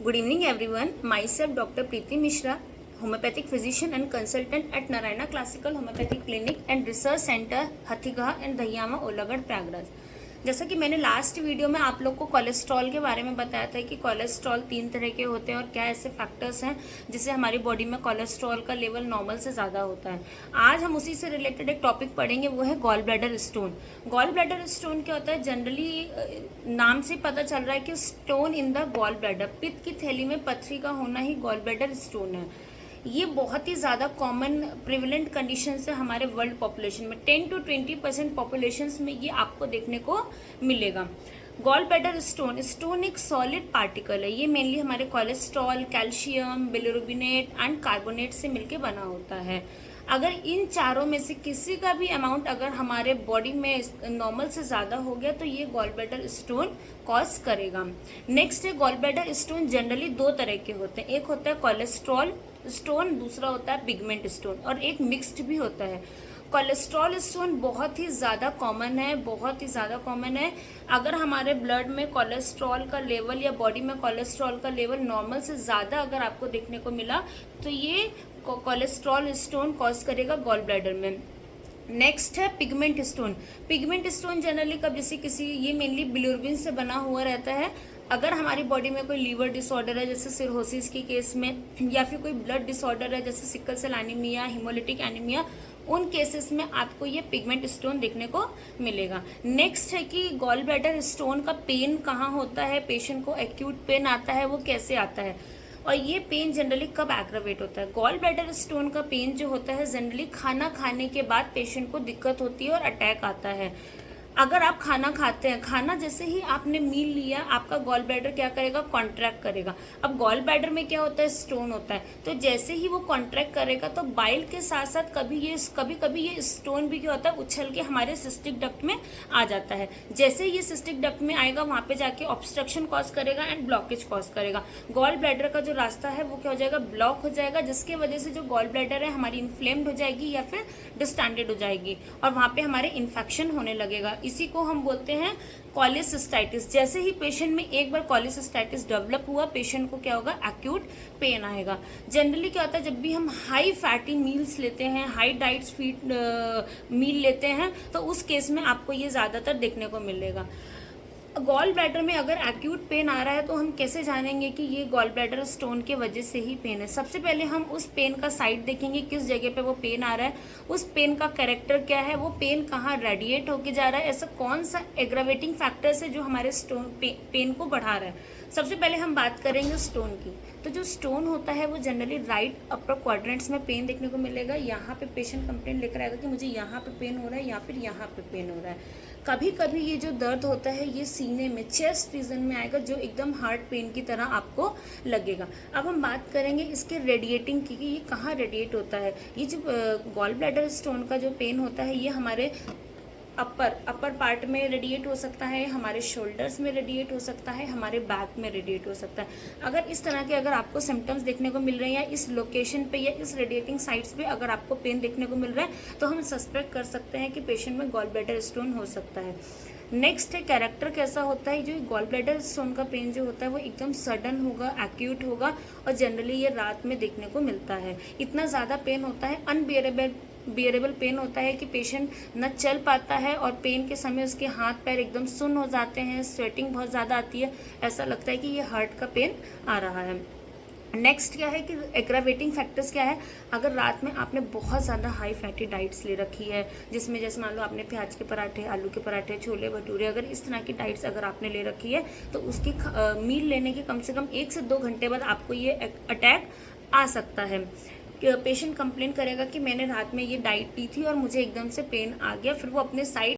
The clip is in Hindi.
Good evening, everyone. Myself, Dr. Preeti Mishra, homeopathic physician and consultant at Narayana Classical Homeopathic Clinic and Research Center, Hathigah and Dahiyama, Olagarh, Prayagraj. जैसा कि मैंने लास्ट वीडियो में आप लोग को कोलेस्ट्रॉल के बारे में बताया था कि कोलेस्ट्रॉल 3 तरह के होते हैं और क्या ऐसे फैक्टर्स हैं जिससे हमारी बॉडी में कोलेस्ट्रॉल का लेवल नॉर्मल से ज़्यादा होता है। आज हम उसी से रिलेटेड एक टॉपिक पढ़ेंगे, वो है gall bladder stone. Gall bladder stone क्या होता है? जनरली नाम से पता चल रहा है कि stone in the gall bladder, पित्त की थैली में पथरी का होना ही गॉल ब्लैडर स्टोन है। ये बहुत ही ज़्यादा कॉमन प्रिवेलेंट कंडीशन है हमारे वर्ल्ड पॉपुलेशन में। 10 to 20% पॉपुलेशन में ये आपको देखने को मिलेगा। गॉल ब्लैडर स्टोन एक सॉलिड पार्टिकल है। ये मेनली हमारे cholesterol, calcium, bilirubinate and carbonate से मिलके बना होता है। अगर इन चारों में से किसी का भी अमाउंट अगर हमारे बॉडी में नॉर्मल से ज़्यादा हो गया तो ये गॉल ब्लैडर स्टोन कॉज करेगा। नेक्स्ट है, गॉल ब्लैडर स्टोन जनरली 2 तरह के होते हैं। एक होता है कोलेस्ट्रॉल स्टोन, दूसरा होता है पिगमेंट स्टोन, और एक मिक्स्ड भी होता है। कोलेस्ट्रॉल स्टोन बहुत ही ज़्यादा कॉमन है, बहुत ही ज़्यादा कॉमन है। अगर हमारे ब्लड में कोलेस्ट्रॉल का लेवल या बॉडी में कोलेस्ट्रॉल का लेवल नॉर्मल से ज़्यादा अगर आपको देखने को मिला तो ये कोलेस्ट्रॉल स्टोन कॉज करेगा गॉल ब्लैडर में। नेक्स्ट है pigment stone. Pigment stone generally कब जैसे किसी, ये मेनली बिलिरुबिन से बना हुआ रहता है। अगर हमारी बॉडी में कोई लीवर डिसऑर्डर है जैसे सिरोसिस के केस में, या फिर कोई ब्लड डिसऑर्डर है जैसे sickle cell anaemia, haemolytic anaemia, उन केसेस में आपको ये पिगमेंट स्टोन देखने को मिलेगा। नेक्स्ट है कि गॉल ब्लैडर स्टोन का पेन कहाँ होता है, पेशेंट को एक्यूट पेन आता है, वो कैसे आता है, और ये पेन जनरली कब एग्रावेट होता है। गॉल ब्लैडर स्टोन का पेन जो होता है जनरली खाना खाने के बाद पेशेंट को दिक्कत होती है और अटैक आता है। अगर आप खाना खाते हैं, खाना जैसे ही आपने मील लिया, आपका गॉल ब्लैडर क्या करेगा? कॉन्ट्रैक्ट करेगा। अब गॉल ब्लैडर में क्या होता है? स्टोन होता है। तो जैसे ही वो कॉन्ट्रैक्ट करेगा तो बाइल के साथ साथ कभी कभी ये स्टोन भी क्या होता है, उछल के हमारे सिस्टिक डक्ट में आ जाता है। जैसे ये सिस्टिक डक्ट में आएगा वहाँ पे जाके ऑब्स्ट्रक्शन कॉज करेगा एंड ब्लॉकेज कॉज करेगा। गॉल ब्लैडर का जो रास्ता है वो क्या हो जाएगा? ब्लॉक हो जाएगा, जिसके वजह से जो गॉल ब्लैडर है हमारी इन्फ्लेम्ड हो जाएगी या फिर डिस्टेंडेड हो जाएगी और वहाँ पे हमारे इन्फेक्शन होने लगेगा। इसी को हम बोलते हैं कॉलिसिस्टाइटिस। जैसे ही पेशेंट में एक बार कॉलिसिस्टाइटिस डेवलप हुआ, पेशेंट को क्या होगा? एक्यूट पेन आएगा। जनरली क्या होता है, जब भी हम हाई फैटी मील्स लेते हैं, हाई डाइट्स फीड मील लेते हैं, तो उस केस में आपको ये ज़्यादातर देखने को मिलेगा। गॉल ब्लैडर में अगर एक्यूट पेन आ रहा है तो हम कैसे जानेंगे कि ये गॉल ब्लैडर स्टोन के वजह से ही पेन है? सबसे पहले हम उस पेन का साइड देखेंगे, किस जगह पे वो पेन आ रहा है, उस पेन का कैरेक्टर क्या है, वो पेन कहाँ रेडिएट होके जा रहा है, ऐसा कौन सा एग्रावेटिंग फैक्टर्स है जो हमारे स्टोन पेन को बढ़ा रहा है। सबसे पहले हम बात करेंगे स्टोन की। तो जो स्टोन होता है वो जनरली राइट अपर क्वाड्रेंट्स में पेन देखने को मिलेगा। यहाँ पे पेशेंट कंप्लेंट लेकर आएगा कि मुझे यहाँ पे पेन हो रहा है या फिर यहाँ पे पेन हो रहा है। कभी कभी ये जो दर्द होता है ये सीने में, चेस्ट रीजन में आएगा, जो एकदम हार्ट पेन की तरह आपको लगेगा। अब हम बात करेंगे इसके रेडिएटिंग की कि ये कहाँ रेडिएट होता है। ये जो गॉल ब्लैडर स्टोन का जो पेन होता है ये हमारे अपर पार्ट में रेडिएट हो सकता है, हमारे शोल्डर्स में रेडिएट हो सकता है, हमारे बैक में रेडिएट हो सकता है। अगर इस तरह के अगर आपको सिम्टम्स देखने को मिल रहे हैं या इस लोकेशन पे या इस रेडिएटिंग साइट्स पे अगर आपको पेन देखने को मिल रहा है तो हम सस्पेक्ट कर सकते हैं कि पेशेंट में गॉल ब्लैडर स्टोन हो सकता है। नेक्स्ट है कैरेक्टर कैसा होता है। जो गॉल ब्लैडर स्टोन का पेन जो होता है वो एकदम सडन होगा, एक्यूट होगा, और जनरली ये रात में देखने को मिलता है। इतना ज़्यादा पेन होता है, बियरेबल पेन होता है कि पेशेंट न चल पाता है और पेन के समय उसके हाथ पैर एकदम सुन्न हो जाते हैं, स्वेटिंग बहुत ज़्यादा आती है, ऐसा लगता है कि ये हार्ट का पेन आ रहा है। नेक्स्ट क्या है कि एग्रावेटिंग फैक्टर्स क्या है। अगर रात में आपने बहुत ज़्यादा हाई फैटी डाइट्स ले रखी है, जिसमें जैसे मान लो आपने प्याज के पराठे, आलू के पराठे, छोले भटूरे, अगर इस तरह की डाइट्स अगर आपने ले रखी है तो उसकी मील लेने के कम से कम 1 से 2 घंटे बाद आपको ये अटैक आ सकता है। पेशेंट कंप्लेन करेगा कि मैंने रात में ये डाइट ली थी और मुझे एकदम से पेन आ गया, फिर वो अपने साइड